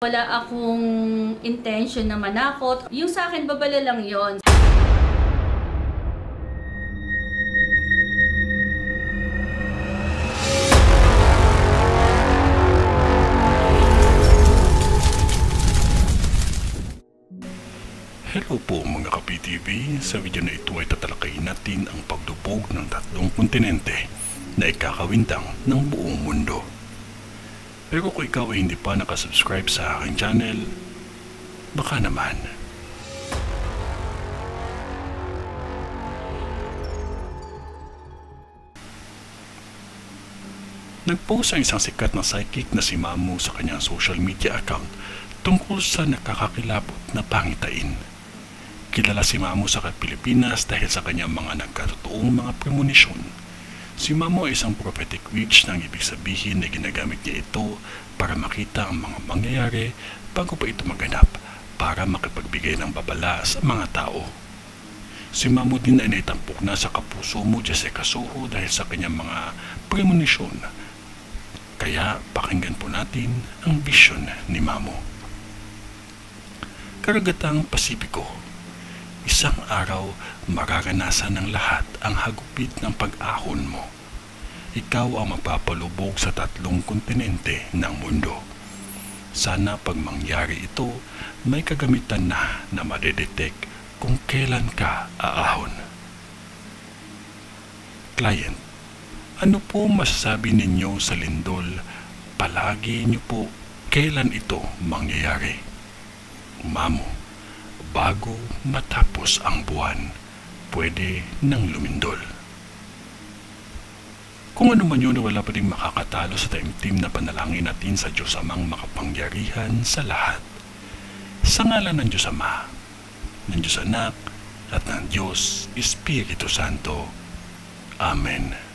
Wala akong intention na manakot. Yung sa akin, babala lang yon. Hello po mga ka-PTV, sa video na ito ay tatalakayin natin ang pagdubog ng 3 kontinente na ikakawindang ng buong mundo. Pero kung ikaw ay hindi pa nakasubscribe sa aking channel, baka naman. Nag-post ang isang sikat na psychic na si Mamu sa kanyang social media account tungkol sa nakakakilabot na pangitain. Kilala si Mamu sa Pilipinas dahil sa kanyang mga nagkatotoong mga premonisyon. Si Mamu ay isang prophetic witch na ang ibig sabihin na ginagamit niya ito para makita ang mga mangyayari bago pa ito maganap para makipagbigay ng babala sa mga tao. Si Mamu din ay naitampok na sa kapuso mo Jessica Soho dahil sa kanyang mga premonisyon. Kaya pakinggan po natin ang vision ni Mamu. Karagatang Pasipiko. Isang araw, mararanasan ng lahat ang hagupit ng pag-ahon mo. Ikaw ang magpapalubog sa 3 kontinente ng mundo. Sana pag mangyari ito, may kagamitan na madedetect kung kailan ka aahon. Client, ano po masasabi ninyo sa lindol? Palagi niyo po kailan ito mangyayari? Mamu, bago matapos ang buwan, pwede nang lumindol. Kung ano man yun na wala pa rin makakatalo sa taimtim na panalangin natin sa Diyos Amang makapangyarihan sa lahat. Sa ngalan ng Diyos Ama, ng Diyos Anak, at ng Diyos Espiritu Santo. Amen.